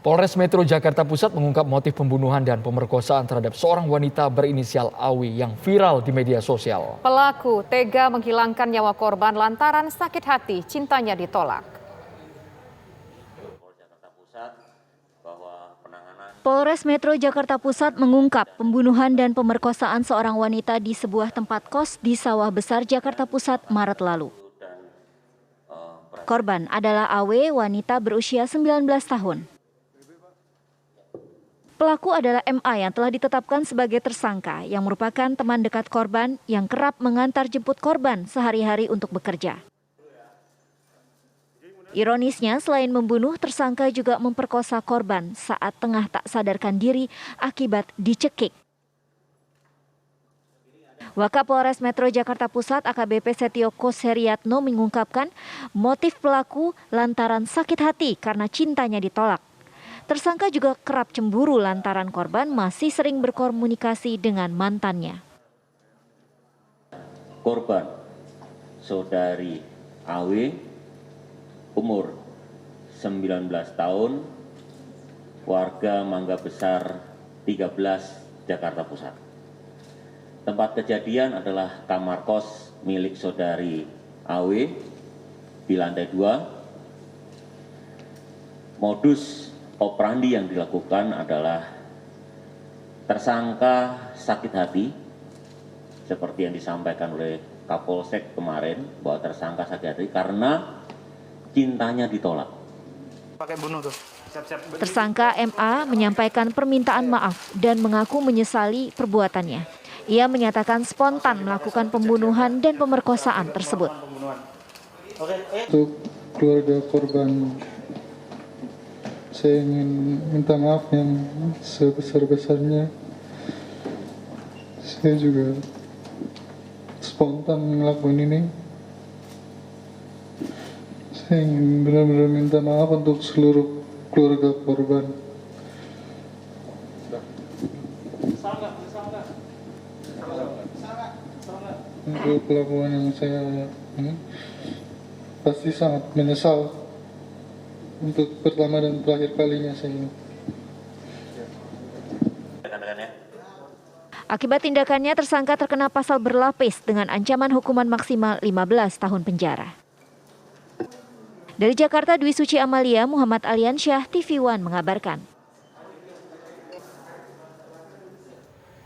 Polres Metro Jakarta Pusat mengungkap motif pembunuhan dan pemerkosaan terhadap seorang wanita berinisial Awi yang viral di media sosial. Pelaku tega menghilangkan nyawa korban lantaran sakit hati cintanya ditolak. Polres Metro Jakarta Pusat mengungkap pembunuhan dan pemerkosaan seorang wanita di sebuah tempat kos di Sawah Besar, Jakarta Pusat, Maret lalu. Korban adalah Aw, wanita berusia 19 tahun. Pelaku adalah MA yang telah ditetapkan sebagai tersangka yang merupakan teman dekat korban yang kerap mengantar jemput korban sehari-hari untuk bekerja. Ironisnya, selain membunuh, tersangka juga memperkosa korban saat tengah tak sadarkan diri akibat dicekik. Wakapolres Metro Jakarta Pusat AKBP Setio Koseriatno mengungkapkan motif pelaku lantaran sakit hati karena cintanya ditolak. Tersangka juga kerap cemburu lantaran korban masih sering berkomunikasi dengan mantannya. Korban, saudari Aw, umur 19 tahun, warga Mangga Besar 13, Jakarta Pusat. Tempat kejadian adalah kamar kos milik saudari Aw di lantai 2. Modus operandi yang dilakukan adalah tersangka sakit hati, seperti yang disampaikan oleh Kapolsek kemarin, bahwa tersangka sakit hati karena cintanya ditolak. Tersangka MA menyampaikan permintaan maaf dan mengaku menyesali perbuatannya. Ia menyatakan spontan melakukan pembunuhan dan pemerkosaan tersebut. Untuk keluarga korban, saya ingin minta maaf yang sebesar-besarnya. Saya juga spontan ngelakuin ini. Saya ingin benar-benar minta maaf untuk seluruh keluarga korban. Untuk kelakuan yang saya pasti sangat menyesal. Untuk pertama dan terakhir kalinya saya. Akibat tindakannya, tersangka terkena pasal berlapis dengan ancaman hukuman maksimal 15 tahun penjara. Dari Jakarta, Dwi Suci Amalia, Muhammad Aliansyah, TV One mengabarkan.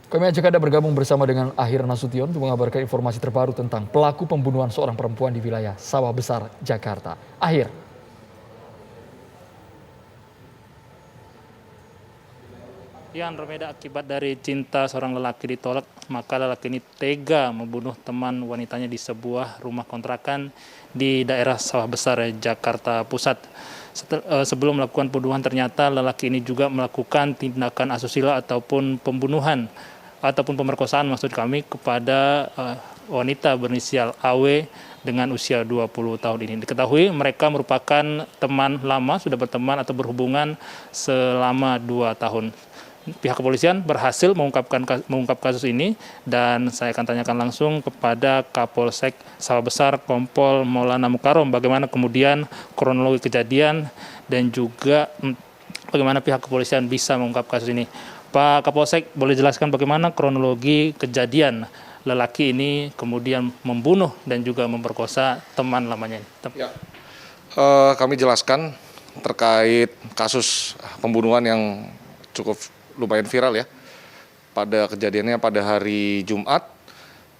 Kami ajak Anda bergabung bersama dengan Ahir Nasution untuk mengabarkan informasi terbaru tentang pelaku pembunuhan seorang perempuan di wilayah Sawah Besar, Jakarta. Ahir. Ya, Andromeda, akibat dari cinta seorang lelaki ditolak, maka lelaki ini tega membunuh teman wanitanya di sebuah rumah kontrakan di daerah Sawah Besar, Jakarta Pusat. Sebelum melakukan pembunuhan, ternyata lelaki ini juga melakukan tindakan asusila ataupun pembunuhan ataupun pemerkosaan maksud kami kepada wanita berinisial Aw dengan usia 20 tahun ini. Diketahui mereka merupakan teman lama, sudah berteman atau berhubungan selama 2 tahun. Pihak kepolisian berhasil mengungkap kasus ini dan saya akan tanyakan langsung kepada Kapolsek Sawah Besar Kompol Maulana Mukarom bagaimana kemudian kronologi kejadian dan juga bagaimana pihak kepolisian bisa mengungkap kasus ini. Pak Kapolsek, boleh jelaskan bagaimana kronologi kejadian lelaki ini kemudian membunuh dan juga memperkosa teman lamanya? Ya, kami jelaskan terkait kasus pembunuhan yang cukup lumayan viral ya. Pada kejadiannya pada hari Jumat,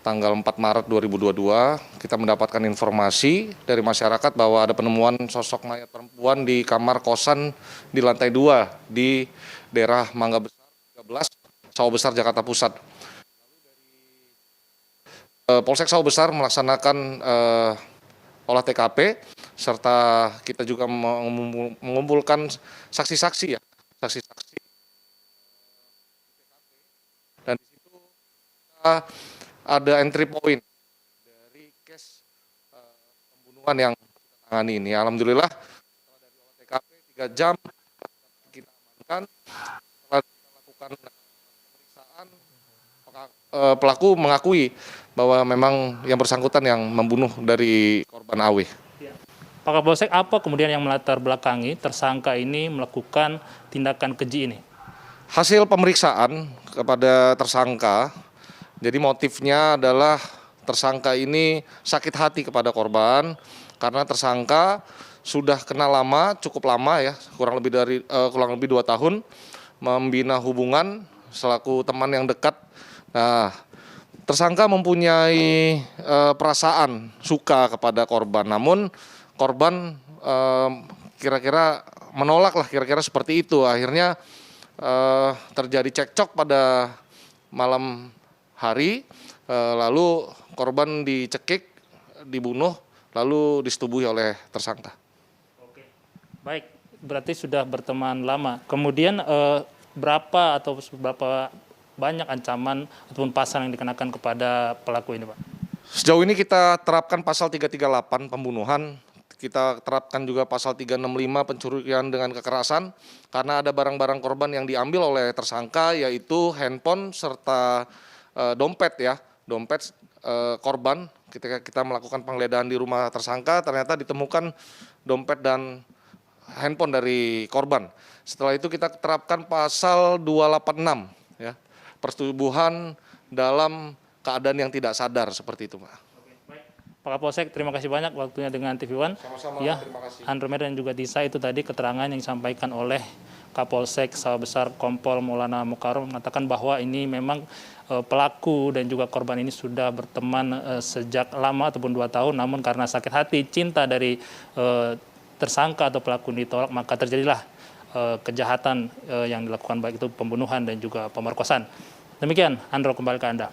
tanggal 4 Maret 2022, kita mendapatkan informasi dari masyarakat bahwa ada penemuan sosok mayat perempuan di kamar kosan di lantai 2 di daerah Mangga Besar 13, Sawah Besar, Jakarta Pusat. Polsek Sawah Besar melaksanakan olah TKP serta kita juga mengumpulkan saksi-saksi ya, saksi-saksi. Dan di situ kita ada entry point dari case pembunuhan yang kita tangani ini. Alhamdulillah setelah dari olah TKP 3 jam kita amankan. Setelah kita lakukan pemeriksaan, pelaku mengakui bahwa memang yang bersangkutan yang membunuh dari korban Aw. Pak Kapolsek, apa kemudian yang melatar belakangi tersangka ini melakukan tindakan keji ini? Hasil pemeriksaan kepada tersangka, jadi motifnya adalah tersangka ini sakit hati kepada korban karena tersangka sudah kenal lama, cukup lama ya, kurang lebih 2 tahun membina hubungan selaku teman yang dekat. Nah, tersangka mempunyai perasaan suka kepada korban, namun korban kira-kira menolak lah, kira-kira seperti itu. Akhirnya terjadi cekcok pada malam hari, lalu korban dicekik, dibunuh, lalu disetubuhi oleh tersangka. Oke, baik, berarti sudah berteman lama. Kemudian berapa banyak ancaman ataupun pasal yang dikenakan kepada pelaku ini, Pak? Sejauh ini kita terapkan pasal 338 pembunuhan, kita terapkan juga pasal 365 pencurian dengan kekerasan, karena ada barang-barang korban yang diambil oleh tersangka, yaitu handphone serta dompet ya, dompet korban. Ketika kita melakukan penggeledahan di rumah tersangka, ternyata ditemukan dompet dan handphone dari korban. Setelah itu kita terapkan pasal 286 ya, persetubuhan dalam keadaan yang tidak sadar, seperti itu, Pak. Pak Kapolsek, terima kasih banyak waktunya dengan TV One. Sama-sama, ya, terima kasih. Andromeda dan juga Tisa, itu tadi keterangan yang disampaikan oleh Kapolsek Sawah Besar Kompol Maulana Mukarom, mengatakan bahwa ini memang pelaku dan juga korban ini sudah berteman sejak lama ataupun 2 tahun, namun karena sakit hati, cinta dari tersangka atau pelaku ditolak, maka terjadilah kejahatan yang dilakukan, baik itu pembunuhan dan juga pemerkosaan. Demikian, Andro, kembali ke Anda.